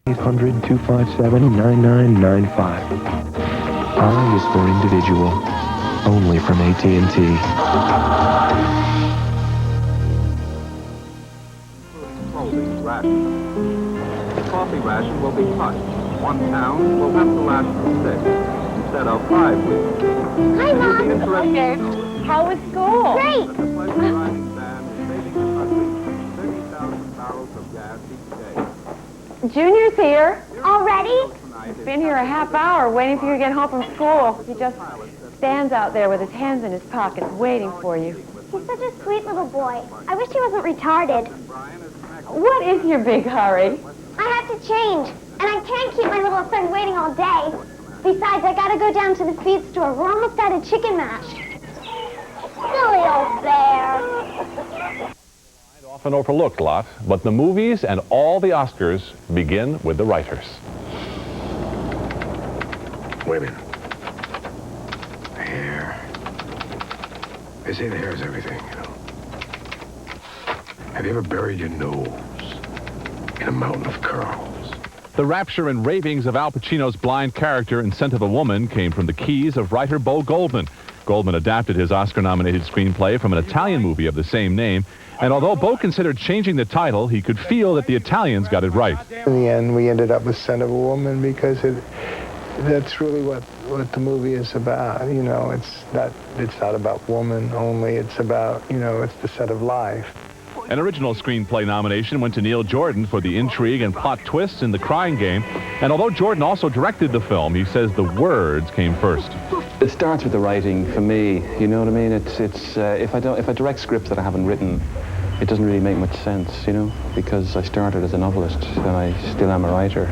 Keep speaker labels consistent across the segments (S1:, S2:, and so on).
S1: 800-257-9995. I is for individual, only from AT&T.
S2: The coffee ration will be cut. 1 pound will have to last for 6 instead of 5 weeks.
S3: Hi, Mom.
S4: Okay. How was school?
S3: Great.
S2: The pleasure driving ban is saving the country 30,000 barrels of gas each day.
S4: Junior's here.
S3: Already?
S4: He's been here a half hour waiting for you to get home from school. He just stands out there with his hands in his pockets waiting for you.
S3: He's such a sweet little boy. I wish he wasn't retarded.
S4: What is your big hurry?
S3: I have to change, and I can't keep my little friend waiting all day. Besides, I gotta go down to the feed store. We're almost out of chicken mash. Silly old bear.
S5: Often overlooked lot, but the movies and all the Oscars begin with the writers.
S6: Women. Hair. They say the hair is everything, you know. Have you ever buried your nose in a mountain of curls?
S5: The rapture and ravings of Al Pacino's blind character in Scent of a Woman came from the keys of writer Bo Goldman. Goldman adapted his Oscar-nominated screenplay from an Italian movie of the same name, and although Bo considered changing the title, he could feel that the Italians got it right.
S7: In the end, we ended up with Scent of a Woman because that's really what the movie is about. You know, it's not about woman only. It's about, you know, it's the set of life.
S5: An original screenplay nomination went to Neil Jordan for the intrigue and plot twists in The Crying Game. And although Jordan also directed the film, he says the words came first.
S8: It starts with the writing for me. You know what I mean? It's if I direct scripts that I haven't written, it doesn't really make much sense, you know, because I started as a novelist and I still am a writer.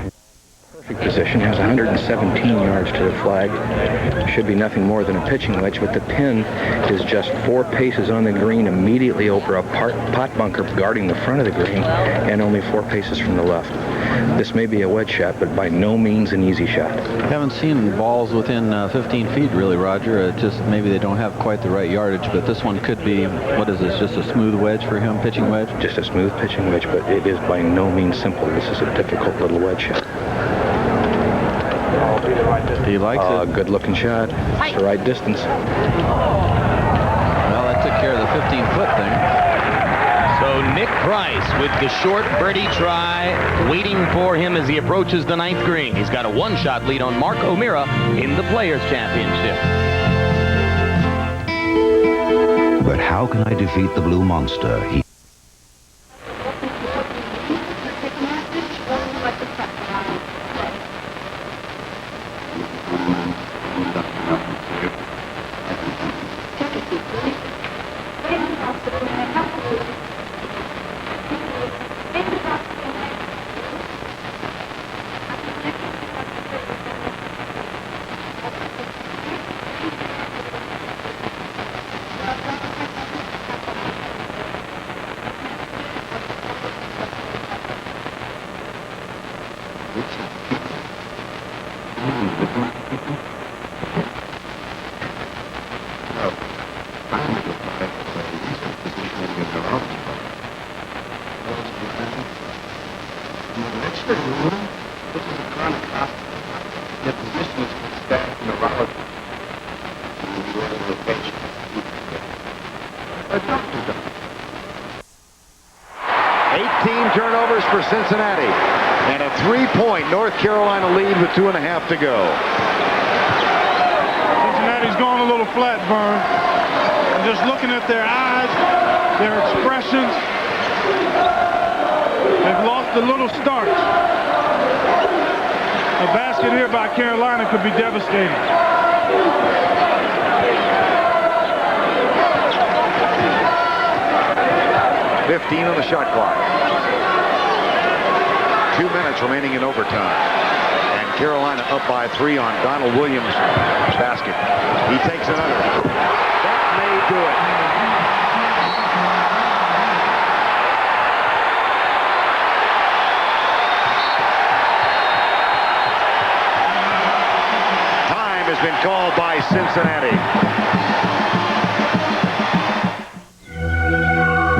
S9: Position has 117 yards to the flag. Should be nothing more than a pitching wedge, but the pin is just 4 paces on the green, immediately over a pot bunker guarding the front of the green, and only 4 paces from the left. This may be a wedge shot, but by no means an easy shot.
S10: Haven't seen balls within 15 feet, really, Roger. Just maybe they don't have quite the right yardage, but this one could be, what is this, just a smooth wedge for him, pitching wedge?
S9: Just a smooth pitching wedge, but it is by no means simple. This is a difficult little wedge shot.
S10: He likes it.
S9: Good-looking shot. It's the right distance.
S10: Well, that took care of the 15-foot thing.
S11: So Nick Price with the short birdie try waiting for him as he approaches the 9th green. He's got a 1-shot lead on Mark O'Meara in the Players' Championship.
S12: But how can I defeat the Blue Monster?
S13: 18 turnovers for Cincinnati, and a 3-point North Carolina lead with 2.5 to go.
S14: Cincinnati's going a little flat, Vern. And just looking at their eyes, their expressions, they've lost a little starch. A basket here by Carolina could be devastating.
S13: $15 on the shot clock. 2 minutes remaining in overtime. And Carolina up by 3 on Donald Williams' basket. He takes another. That may do it. Time has been called by Cincinnati.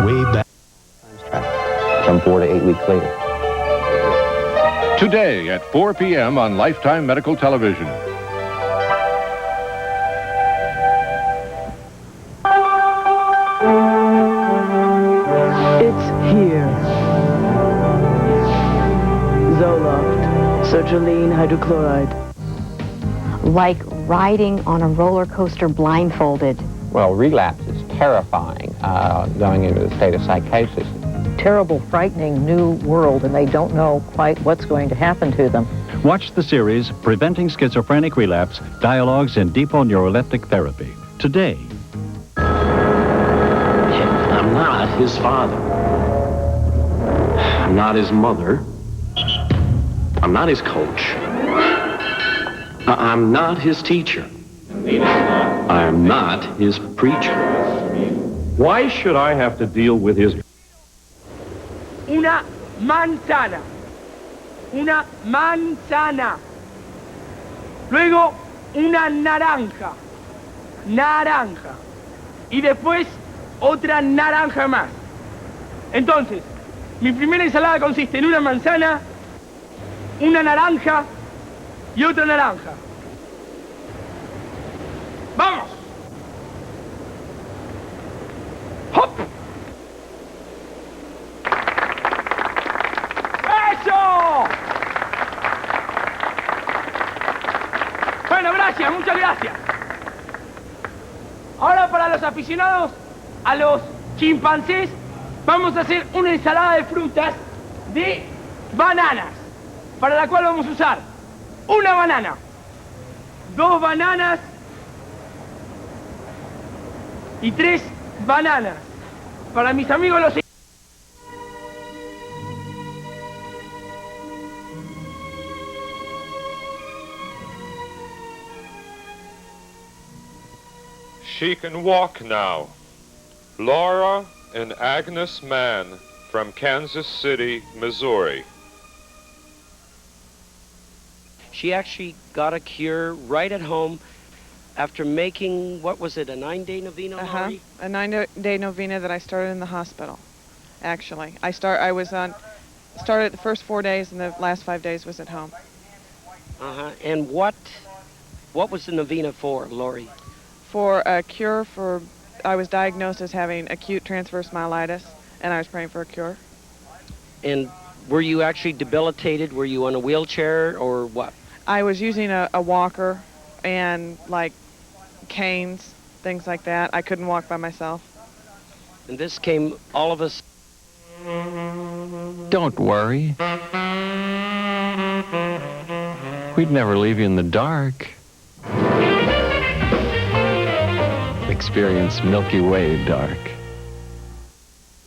S12: Way back. From 4 to 8 weeks later.
S6: Today at 4 p.m. on Lifetime Medical Television.
S15: It's here. Zoloft, sertraline hydrochloride.
S4: Like riding on a roller coaster blindfolded.
S16: Well, relapse is terrifying, going into a state of psychosis.
S17: Terrible, frightening new world, and they don't know quite what's going to happen to them.
S18: Watch the series Preventing Schizophrenic Relapse, Dialogues in Depot Neuroleptic Therapy. Today.
S19: I'm not his father. I'm not his mother. I'm not his coach. I'm not his teacher. I am not his preacher. Why should I have to deal with his...
S20: Una manzana. Una manzana. Luego, una naranja. Naranja. Y después, otra naranja más. Entonces, mi primera ensalada consiste en una manzana, una naranja y otra naranja. ¡Vamos! ¡Hop! ¡Eso! Bueno, gracias, muchas gracias. Ahora para los aficionados a los chimpancés, vamos a hacer una ensalada de frutas de bananas, para la cual vamos a usar una banana, 2 bananas y 3 bananas. Para mis amigos los...
S21: She can walk now. Laura and Agnes Mann from Kansas City, Missouri.
S22: She actually got a cure right at home after making, what was it, a 9-day novena, Laurie?
S23: A 9-day novena that I started in the hospital, actually. Started the first 4 days, and the last 5 days was at home.
S22: And what was the novena for, Laurie?
S23: For a cure for, I was diagnosed as having acute transverse myelitis, and I was praying for a cure.
S22: And were you actually debilitated? Were you on a wheelchair, or what?
S23: I was using a walker and, like, canes, things like that. I couldn't walk by myself.
S22: And this came, all of us...
S10: Don't worry. We'd never leave you in the dark. Experience Milky Way dark.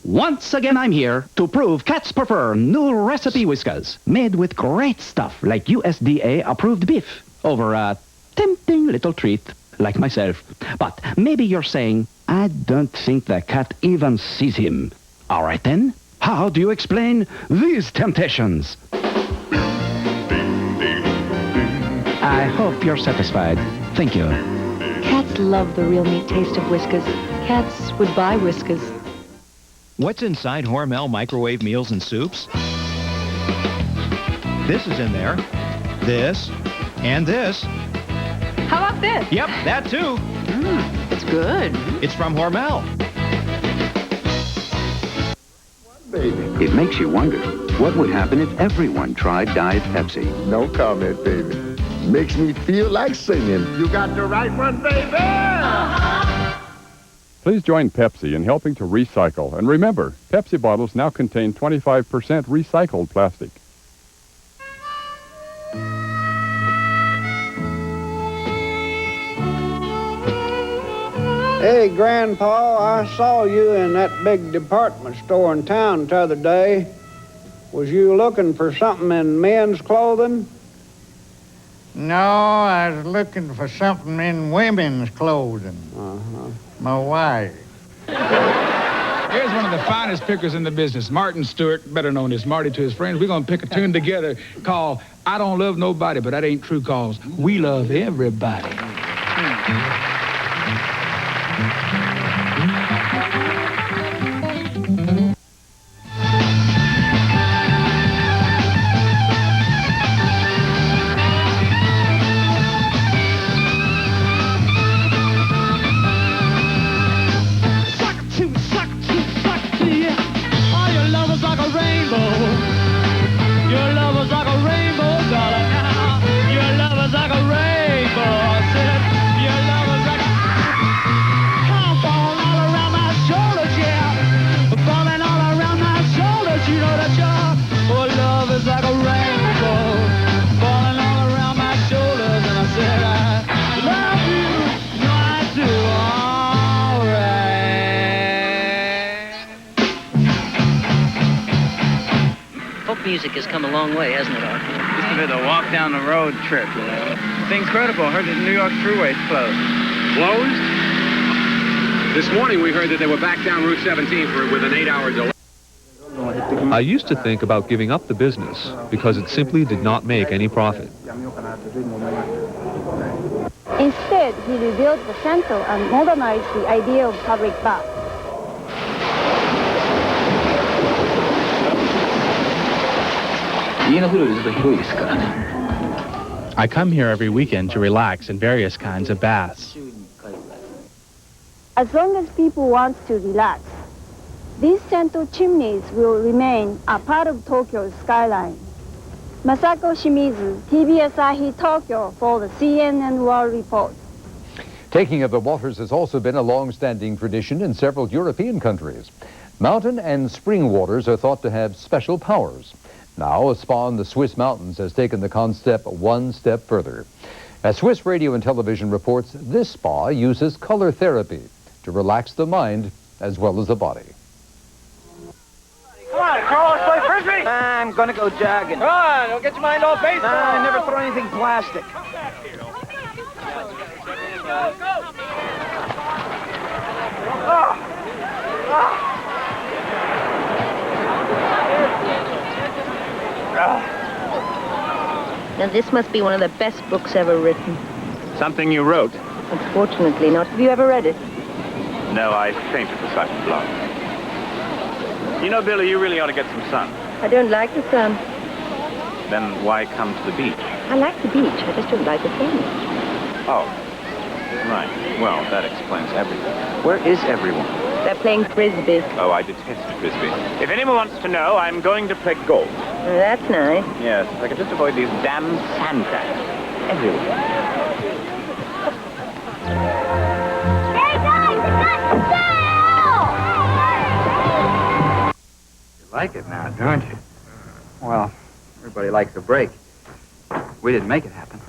S24: Once again, I'm here to prove cats prefer new recipe whiskas made with great stuff like USDA-approved beef over a tempting little treat like myself. But maybe you're saying, I don't think the cat even sees him. All right, then. How do you explain these temptations? I hope you're satisfied. Thank you.
S25: Cats love the real neat taste of Whiskas. Cats would buy Whiskas.
S26: What's inside Hormel microwave meals and soups? This is in there. This. And this.
S25: How about this?
S26: Yep, that too.
S25: It's good.
S26: It's from Hormel.
S12: It makes you wonder, what would happen if everyone tried Diet Pepsi?
S27: No comment, baby. Makes me feel like singing. You got the right one, baby!
S5: Please join Pepsi in helping to recycle. And remember, Pepsi bottles now contain 25% recycled plastic.
S28: Hey, Grandpa, I saw you in that big department store in town the other day. Was you looking for something in men's clothing?
S29: No, I was looking for something in women's clothing. My wife.
S30: Here's one of the finest pickers in the business, Martin Stewart, better known as Marty to his friends. We're going to pick a tune together called I Don't Love Nobody, but that ain't true, cause we love everybody.
S1: music has come a long way, hasn't it, Arthur?
S2: Used to be the walk down the road trip, you know. It's incredible. Heard that the New York Thruway's closed.
S3: Closed? This morning we heard that they were back down Route 17 with an 8-hour delay.
S5: I used to think about giving up the business because it simply did not make any profit.
S6: Instead, he rebuilt the center and modernized the idea of public bath.
S7: I come here every weekend to relax in various kinds of baths.
S6: As long as people want to relax, these central chimneys will remain a part of Tokyo's skyline. Masako Shimizu, TBS Asahi Tokyo for the CNN World Report.
S8: Taking of the waters has also been a long-standing tradition in several European countries. Mountain and spring waters are thought to have special powers. Now, a spa in the Swiss mountains has taken the concept one step further. As Swiss Radio and Television reports, this spa uses color therapy to relax the mind as well as the body.
S20: Come on, Carl, let's play frisbee. I'm gonna go jogging. Come on, don't get your mind off baseball. I never throw anything plastic.
S25: Now, this must be one of the best books ever written.
S3: Something you wrote?
S25: Unfortunately not. Have you ever read it?
S3: No, I faint at the sight of blood. You know, Billy, you really ought to get some sun.
S25: I don't like the sun.
S3: Then why come to the beach?
S25: I like the beach. I just don't like the sun.
S3: Oh, right. Well, that explains everything. Where is everyone?
S25: They're playing frisbee.
S3: Oh, I detest frisbee. If anyone wants to know, I'm going to play golf.
S25: Oh, that's nice.
S3: Yes, if I could just avoid these damn sand traps everywhere.
S9: You like it now, don't you? Well, everybody likes a break. We didn't make it happen.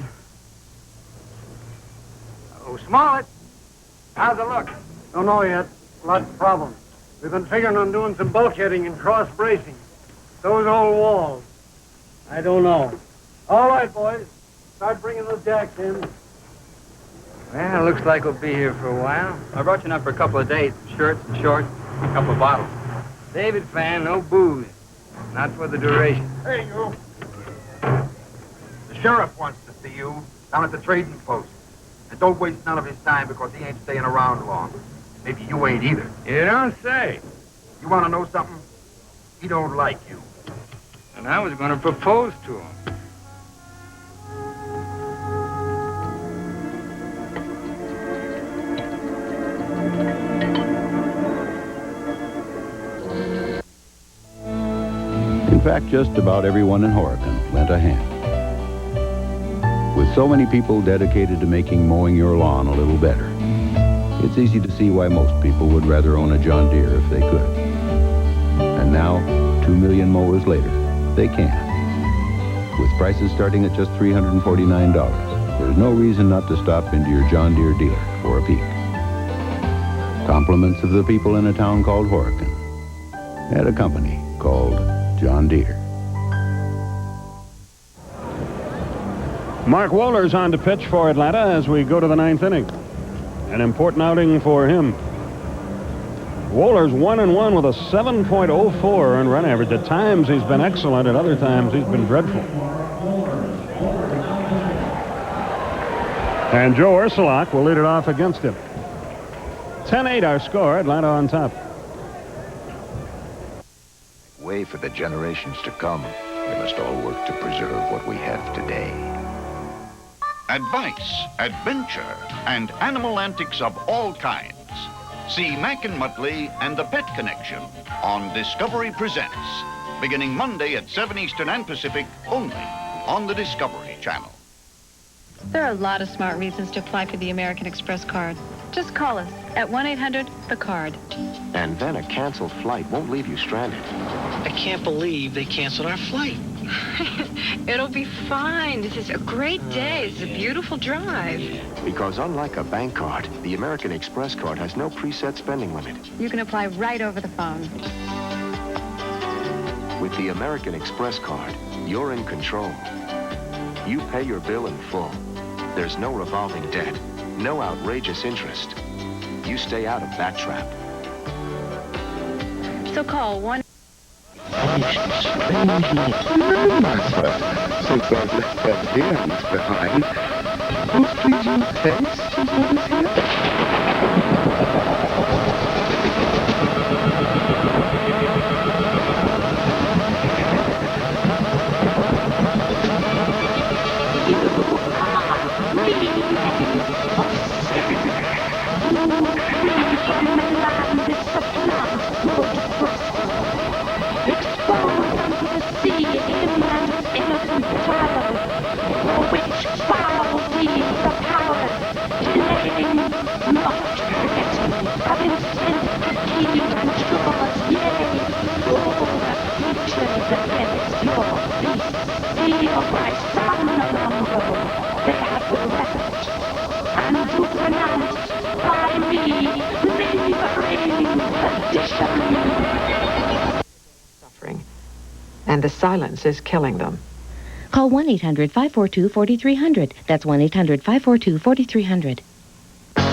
S28: Oh, Smollett, how's it look? Don't know yet. Lots of problems. We've been figuring on doing some bulkheading and cross bracing. Those old walls. I don't know. All right, boys. Start bringing those jacks in.
S9: Well, it looks like we'll be here for a while. I brought you enough for a couple of days. Shirts and shorts, a couple of bottles. David fan, no booze. Not for the duration.
S27: Hey, you. The sheriff wants to see you down at the trading post. And don't waste none of his time because he ain't staying around long. Maybe you ain't either.
S9: You don't say.
S27: You want to know something? He don't like you.
S9: And I was going to propose to him.
S11: In fact, just about everyone in Horicon lent a hand. With so many people dedicated to making mowing your lawn a little better, it's easy to see why most people would rather own a John Deere if they could. And now, 2 million mowers later, they can. With prices starting at just $349, there's no reason not to stop into your John Deere dealer for a peek. Compliments of the people in a town called Horicon, at a company called John Deere.
S13: Mark Wohler's on to pitch for Atlanta as we go to the 9th inning. An important outing for him. Wohler's 1-1 with a 7.04 earned run average. At times he's been excellent, at other times he's been dreadful. And Joe Ursulak will lead it off against him. 10-8 our score, Atlanta on top.
S14: Way for the generations to come. We must all work to preserve what we have today.
S31: Advice, adventure, and animal antics of all kinds. See Mack and Muttley and the Pet Connection on Discovery Presents, beginning Monday at 7 Eastern and Pacific, only on the Discovery Channel.
S25: There are a lot of smart reasons to apply for the American Express card. Just call us at 1-800-THE-CARD.
S14: And then a canceled flight won't leave you stranded.
S22: I can't believe they canceled our flight.
S25: It'll be fine. This is a great day. It's a beautiful drive.
S14: Because unlike a bank card, the American Express card has no preset spending limit.
S25: You can apply right over the phone.
S4: With the American Express card, you're in control. You pay your bill in full. There's no revolving debt, no outrageous interest. You stay out of that trap.
S25: So call 1...
S10: Since I've left that hands behind, mostly you taste as well as here.
S15: Suffering, and the silence is killing them.
S16: Call 1-800-542-4300. That's 1-800-542-4300.
S17: I'm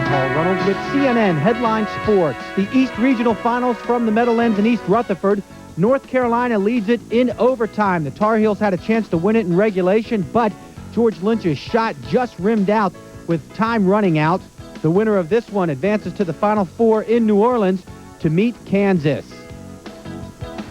S17: Paul Reynolds with CNN Headline Sports. The East Regional Finals from the Meadowlands in East Rutherford. North Carolina leads it in overtime. The Tar Heels had a chance to win it in regulation, but George Lynch's shot just rimmed out with time running out. The winner of this one advances to the Final Four in New Orleans to meet Kansas.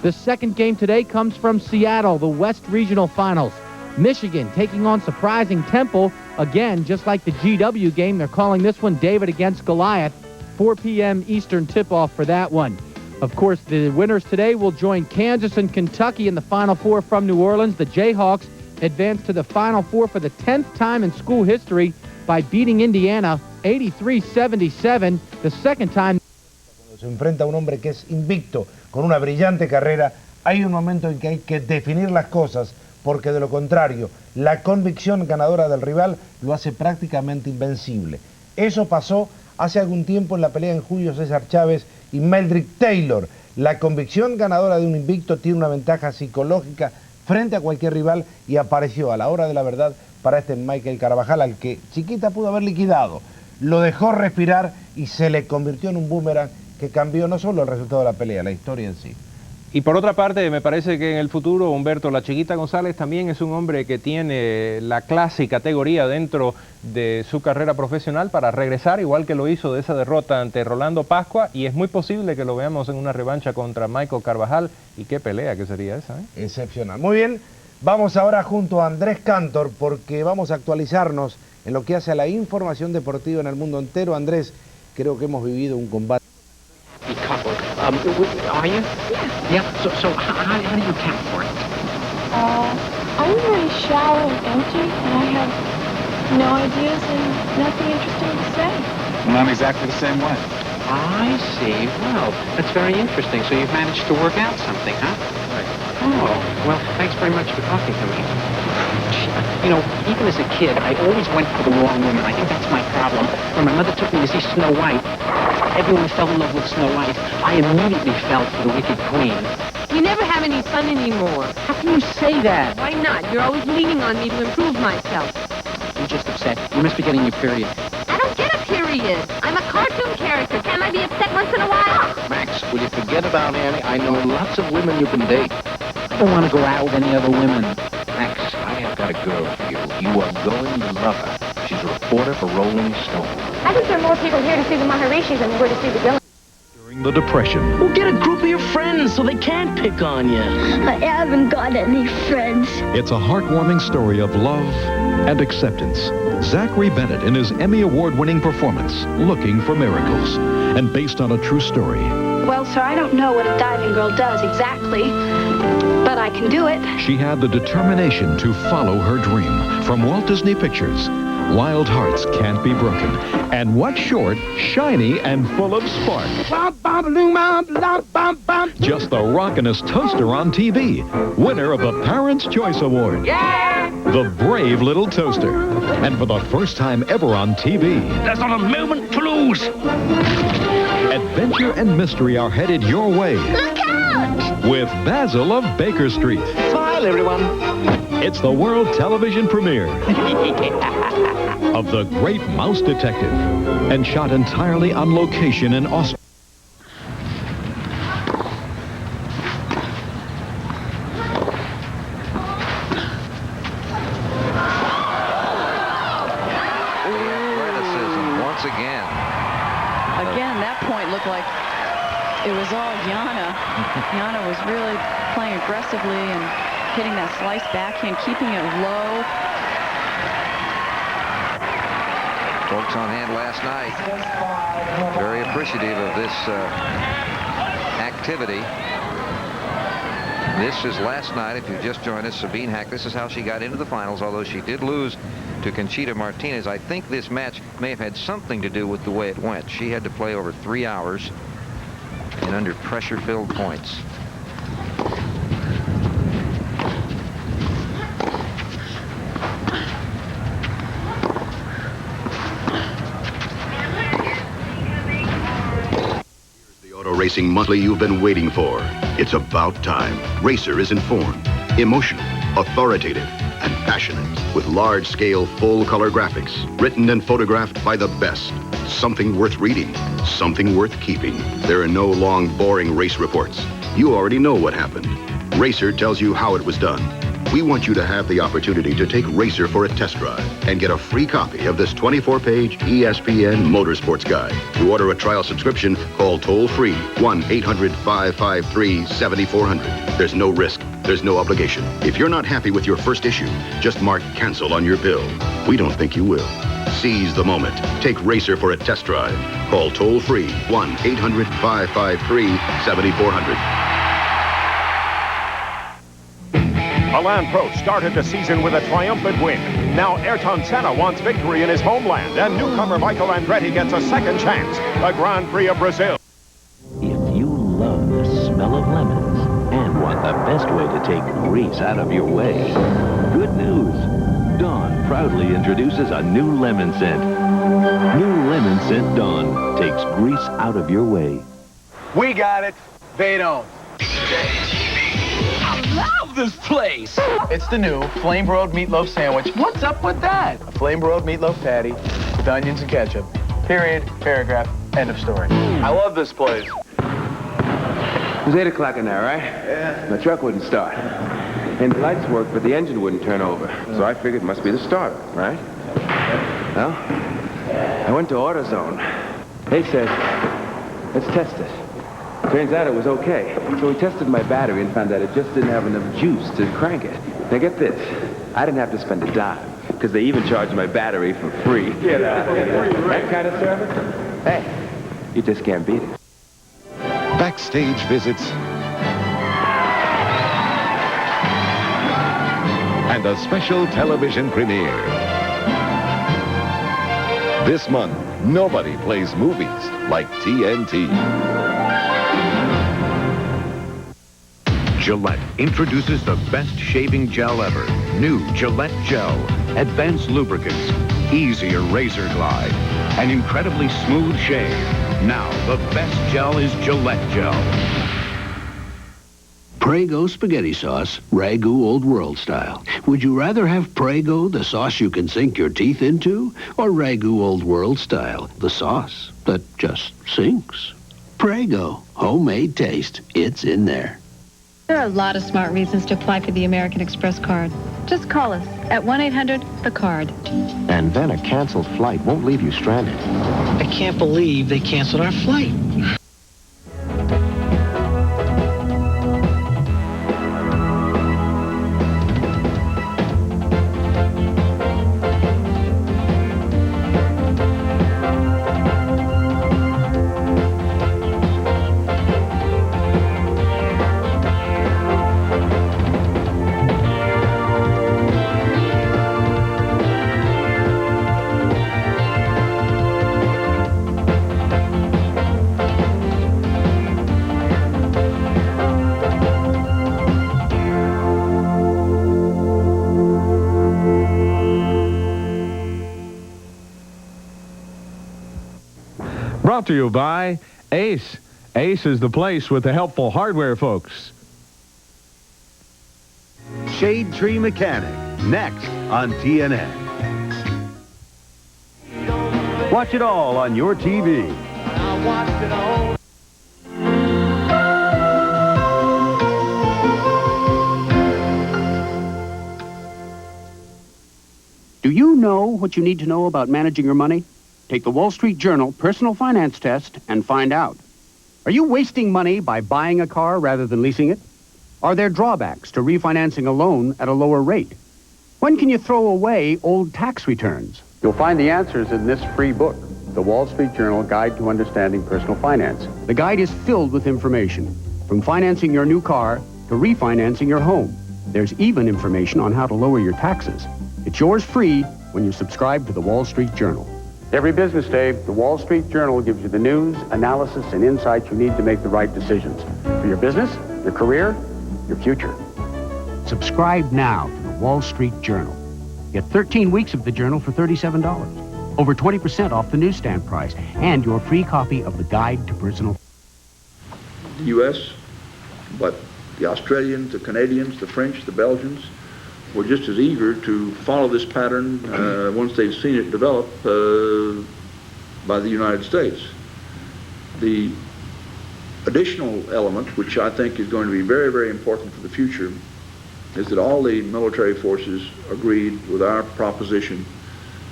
S17: The second game today comes from Seattle, the West Regional Finals. Michigan taking on surprising Temple. Again, just like the GW game, they're calling this one David against Goliath. 4 p.m. Eastern tip-off for that one. Of course, the winners today will join Kansas and Kentucky in the Final Four from New Orleans. The Jayhawks advance to the Final Four for the 10th time in school history by beating Indiana 83-77, the second time.
S18: Cuando se enfrenta a un hombre que es invicto, con una brillante carrera, hay un momento en que hay que definir las cosas, porque de lo contrario, la convicción ganadora del rival lo hace prácticamente invencible. Eso pasó hace algún tiempo en la pelea en Julio César Chávez y Meldrick Taylor. La convicción ganadora de un invicto tiene una ventaja psicológica frente a cualquier rival y apareció a la hora de la verdad para este Michael Carvajal, al que Chiquita pudo haber liquidado. Lo dejó respirar y se le convirtió en un boomerang que cambió no solo el resultado de la pelea, la historia en sí.
S19: Y por otra parte, me parece que en el futuro Humberto La Chiquita González también es un hombre que tiene la clase y categoría dentro de su carrera profesional para regresar, igual que lo hizo de esa derrota ante Rolando Pascua, y es muy posible que lo veamos en una revancha contra Michael Carvajal. Y qué pelea que sería esa, ¿eh?
S18: Excepcional. Muy bien, vamos ahora junto a Andrés Cantor, porque vamos a actualizarnos en lo que hace a la información deportiva en el mundo entero. Andrés, creo que hemos vivido un combate.
S21: Are you? Yeah. So how do you account for it?
S6: I'm very shallow and empty, and I have no ideas and nothing interesting to say.
S21: Well, I'm exactly the same way. I see. Well, that's very interesting. So you've managed to work out something, huh? Right. Oh, well, thanks very much for talking to me. You know, even as a kid, I always went for the wrong woman. I think that's my problem. When my mother took me to see Snow White, everyone fell in love with Snow White. I immediately fell for the wicked queen.
S23: You never have any fun anymore.
S21: How can you say that?
S23: Why not? You're always leaning on me to improve myself.
S21: I'm just upset. You must be getting your period.
S23: I don't get a period. I'm a cartoon character. Can't I be upset once in a while?
S14: Max, will you forget about Annie? I know lots of women you can date.
S21: I don't want to go out with any other women.
S14: Max, I have got a girl for you. You are going to love her. She's a reporter for Rolling Stone.
S23: I think there are more people here to see the Maharishis than there were to see the villains.
S24: During the Depression.
S1: Well, get a group of your friends so they can't pick on you.
S6: I haven't got any friends.
S24: It's a heartwarming story of love and acceptance. Zachary Bennett in his Emmy Award-winning performance, Looking for Miracles, and based on a true story.
S6: Well, sir, I don't know what a diving girl does exactly, but I can do it.
S24: She had the determination to follow her dream. From Walt Disney Pictures, Wild Hearts Can't Be Broken. And what's short, shiny, and full of spark. Just the rockin'est toaster on TV. Winner of the Parents' Choice Award.
S23: Yeah!
S24: The brave little toaster. And for the first time ever on TV.
S1: There's not a moment to lose.
S24: Adventure and mystery are headed your way.
S23: Look out!
S24: With Basil of Baker Street.
S1: Smile, everyone.
S24: It's the world television premiere of The Great Mouse Detective, and shot entirely on location in Austin.
S14: Once again.
S2: Again, that point looked like it was all Yana. Yana was really playing aggressively and hitting that slice backhand, keeping it low.
S14: Folks on hand last night, very appreciative of this activity. This is last night, if you just joined us, Sabine Hack. This is how she got into the finals, although she did lose to Conchita Martinez. I think this match may have had something to do with the way it went. She had to play over 3 hours and under pressure-filled points.
S3: Racing monthly you've been waiting for. It's about time. Racer is informed, emotional, authoritative, and passionate, with large-scale full-color graphics, written and photographed by the best. Something worth reading, something worth keeping. There are no long, boring race reports. You already know what happened. Racer tells you how it was done. We want you to have the opportunity to take Racer for a test drive and get a free copy of this 24-page ESPN Motorsports Guide. To order a trial subscription, call toll-free 1-800-553-7400. There's no risk. There's no obligation. If you're not happy with your first issue, just mark cancel on your bill. We don't think you will. Seize the moment. Take Racer for a test drive. Call toll-free 1-800-553-7400.
S5: Alain Prost started the season with a triumphant win. Now Ayrton Senna wants victory in his homeland, and newcomer Michael Andretti gets a second chance. The Grand Prix of Brazil.
S7: If you love the smell of lemons and want the best way to take grease out of your way, good news. Dawn proudly introduces a new lemon scent. New lemon scent Dawn takes grease out of your way.
S8: We got it. They don't.
S1: Love this place.
S8: It's the new flame broiled meatloaf sandwich. What's up with that? A flame broiled meatloaf patty with onions and ketchup. Period, paragraph, end of story. I love this place.
S12: It was 8 o'clock in there, right?
S8: Yeah.
S12: My truck wouldn't start. And the lights worked, but the engine wouldn't turn over. So I figured it must be the starter, right? Well, I went to AutoZone. They said, let's test it. Turns out it was okay. So we tested my battery and found that it just didn't have enough juice to crank it. Now get this. I didn't have to spend a dime, because they even charged my battery for free. Get out of here. That kind of service? Hey, you just can't beat it.
S24: Backstage visits and a special television premiere. This month, nobody plays movies like TNT.
S31: Gillette introduces the best shaving gel ever. New Gillette Gel. Advanced lubricants. Easier razor glide. An incredibly smooth shave. Now, the best gel is Gillette Gel.
S20: Prego spaghetti sauce, Ragu Old World style. Would you rather have Prego, the sauce you can sink your teeth into, or Ragu Old World style, the sauce that just sinks? Prego, homemade taste. It's in there.
S25: There are a lot of smart reasons to apply for the American Express card. Just call us at 1-800-THE-CARD.
S7: And then a canceled flight won't leave you stranded.
S1: I can't believe they canceled our flight.
S5: Brought to you by
S4: Ace. Ace is the place with the helpful hardware folks.
S9: Shade Tree Mechanic, next on TNN. Watch it all on your TV.
S10: I watched it all.
S11: Do you know what you need to know about managing your money? Take the Wall Street Journal Personal Finance Test and find out. Are you wasting money by buying a car rather than leasing it? Are there drawbacks to refinancing a loan at a lower rate? When can you throw away old tax returns? You'll find the answers in this free book, The Wall Street Journal Guide to Understanding Personal Finance. The guide is filled with information, from financing your new car to refinancing your home. There's even information on how to lower your taxes. It's yours free when you subscribe to The Wall Street Journal. Every business day, The Wall Street Journal gives you the news, analysis, and insights you need to make the right decisions for your business, your career, your future. Subscribe now to The Wall Street Journal. Get 13 weeks of the Journal for $37, over 20% off the newsstand price, and your free copy of the Guide to Personal.
S13: The U.S., but the Australians, the Canadians, the French, the Belgians were just as eager to follow this pattern once they've seen it develop by the United States. The additional element, which I think is going to be very, very important for the future, is that all the military forces agreed with our proposition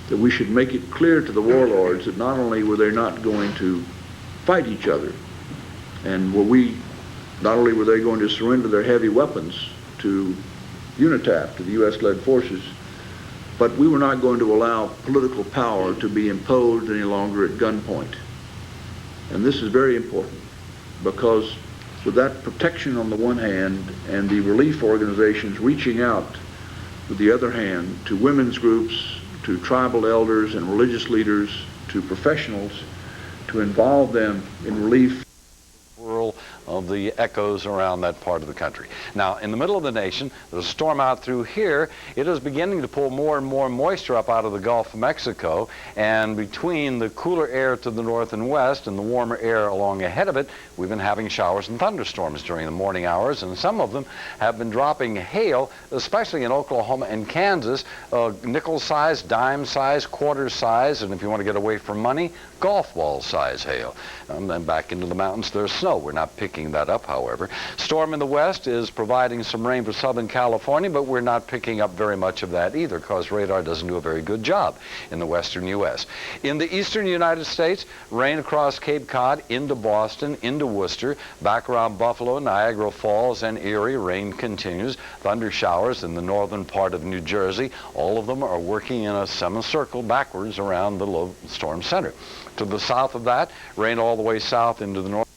S13: that we should make it clear to the warlords that not only were they not going to fight each other, and not only were they going to surrender their heavy weapons to UNITAP, to the U.S.-led forces, but we were not going to allow political power to be imposed any longer at gunpoint. And this is very important, because with that protection on the one hand and the relief organizations reaching out with the other hand to women's groups, to tribal elders and religious leaders, to professionals, to involve them in relief
S22: of the echoes around that part of the country. Now, in the middle of the nation, there's a storm out through here. It is beginning to pull more and more moisture up out of the Gulf of Mexico, and between the cooler air to the north and west and the warmer air along ahead of it, we've been having showers and thunderstorms during the morning hours, and some of them have been dropping hail, especially in Oklahoma and Kansas, nickel size, dime size, quarter size, and if you want to get away from money, golf ball size hail. And then back into the mountains, there's snow. We're not picking that up, however. Storm in the west is providing some rain for Southern California, but we're not picking up very much of that either, because radar doesn't do a very good job in the western U.S. In the eastern United States, rain across Cape Cod, into Boston, into Worcester, back around Buffalo, Niagara Falls, and Erie. Rain continues. Thunder showers in the northern part of New Jersey. All of them are working in a semicircle backwards around the low storm center. To the south of that, rain all the way south into the north.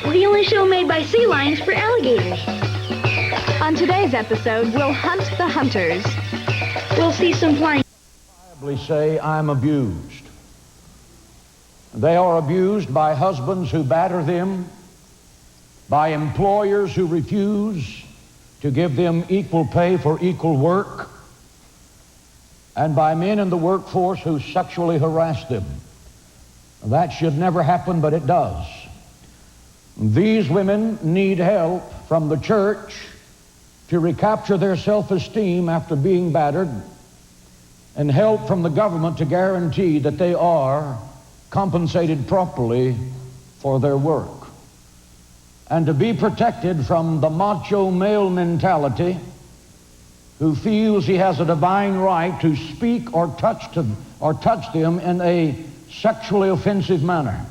S26: The only show made by sea lions for alligators.
S25: On today's episode, we'll hunt the hunters.
S26: We'll see some flying.
S27: Say, I'm abused. They are abused by husbands who batter them, by employers who refuse to give them equal pay for equal work, and by men in the workforce who sexually harass them. That should never happen, but it does. These women need help from the church to recapture their self-esteem after being battered, and help from the government to guarantee that they are compensated properly for their work, and to be protected from the macho male mentality who feels he has a divine right to speak or touch them in a sexually offensive manner.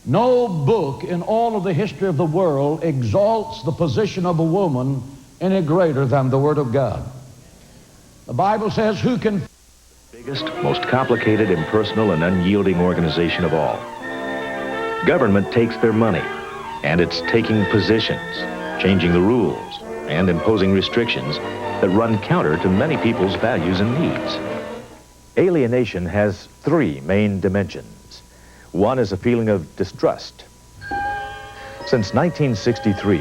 S27: No book in all of the history of the world exalts the position of a woman any greater than the Word of God. The Bible says, who can...
S6: Biggest, most complicated, impersonal, and unyielding organization of all. Government takes their money, and it's taking positions, changing the rules, and imposing restrictions that run counter to many people's values and needs. Alienation has three main dimensions. One is a feeling of distrust. Since 1963,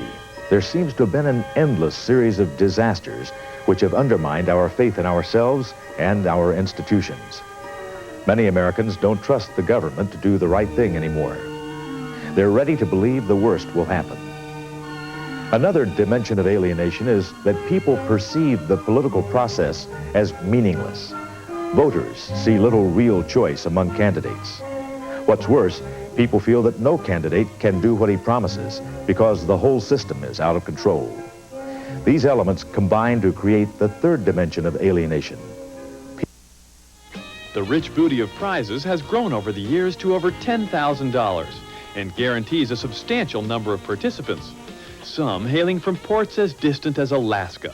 S6: there seems to have been an endless series of disasters which have undermined our faith in ourselves and our institutions. Many Americans don't trust the government to do the right thing anymore. They're ready to believe the worst will happen. Another dimension of alienation is that people perceive the political process as meaningless. Voters see little real choice among candidates. What's worse, people feel that no candidate can do what he promises because the whole system is out of control. These elements combine to create the third dimension of alienation.
S15: The rich booty of prizes has grown over the years to over $10,000 and guarantees a substantial number of participants, some hailing from ports as distant as Alaska.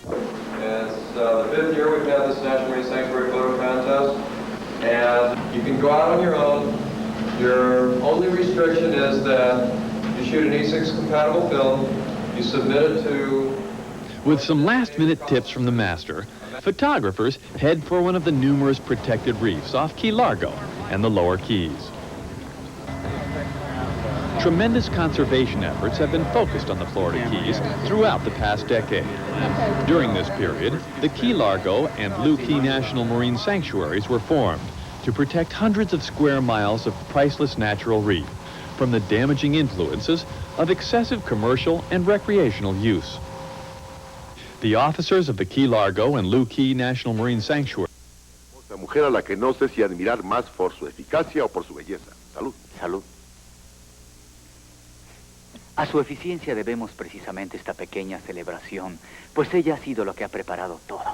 S16: It's the 5th year we've had this National Marine Sanctuary Photo Contest, and you can go out on your own. Your only restriction is that you shoot an E6 compatible film, you submit it to...
S15: With some last-minute tips from the master, photographers head for one of the numerous protected reefs off Key Largo and the lower Keys. Tremendous conservation efforts have been focused on the Florida Keys throughout the past decade. During this period, the Key Largo and Blue Key National Marine Sanctuaries were formed to protect hundreds of square miles of priceless natural reef from the damaging influences of excessive commercial and recreational use. The officers of the Key Largo and Blue Key National Marine Sanctuary.
S17: Mujer a la que no sé si admirar más por su eficacia o por su belleza. Salud.
S31: Salud. A su eficiencia debemos precisamente esta pequeña celebración, pues ella ha sido lo que ha preparado todo.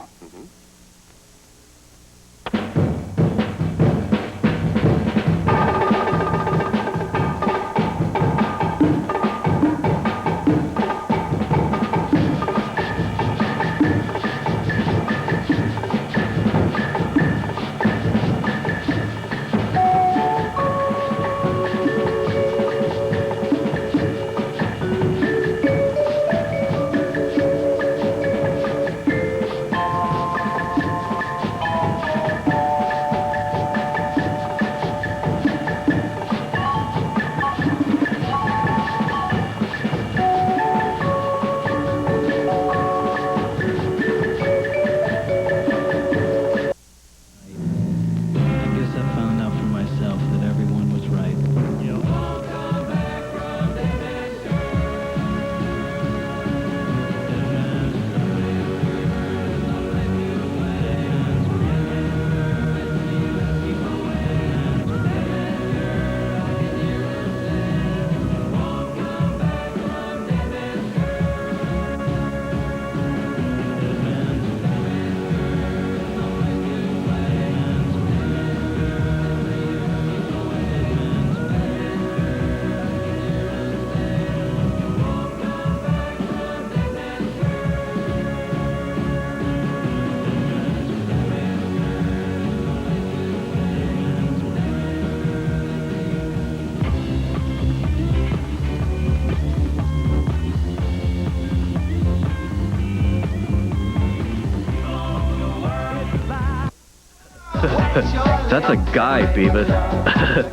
S18: That's a guy, Beavis.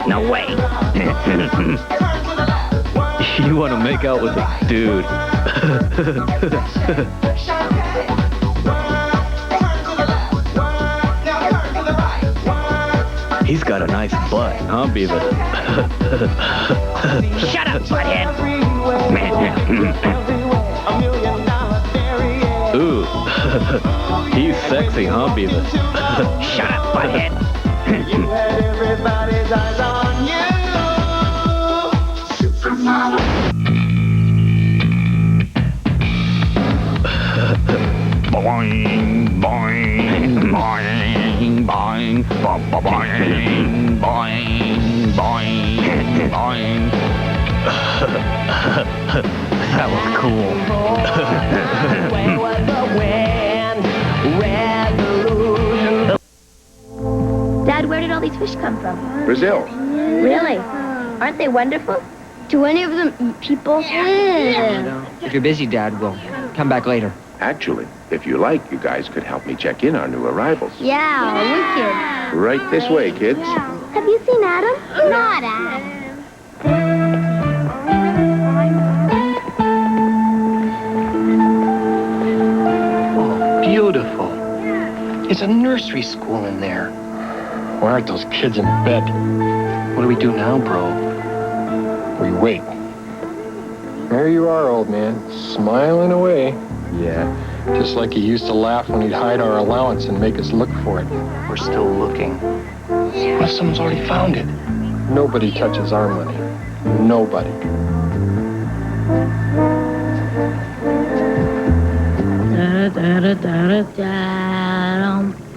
S19: No way.
S18: You want to make out with a dude. He's got a nice butt, huh, Beavis?
S19: Shut up, butthead.
S18: Ooh, he's sexy, huh, Beavis?
S19: Shut up, butthead.
S10: You had everybody's eyes on you. Supermodel.
S2: Boing, boing, boing, boing, boing, boing, boing, boing.
S19: That was cool.
S26: Dad, where did all these fish come from?
S17: Brazil.
S26: Really? Aren't they wonderful? Do any of them eat people? Yeah.
S3: If you're busy, Dad, we'll come back later.
S17: Actually, if you like, you guys could help me check in our new arrivals.
S26: Yeah, wicked.
S17: Right this way, kids.
S26: Have you seen Adam? Not Adam.
S8: Oh, beautiful. It's a nursery school in there. Why aren't those kids in bed? What do we do now, bro? We wait. There you are, old man, smiling away. Yeah, just like he used to laugh when he'd hide our allowance and make us look for it. We're still looking. What if someone's already found it? Nobody touches our money. Nobody.
S26: Da da da da da da.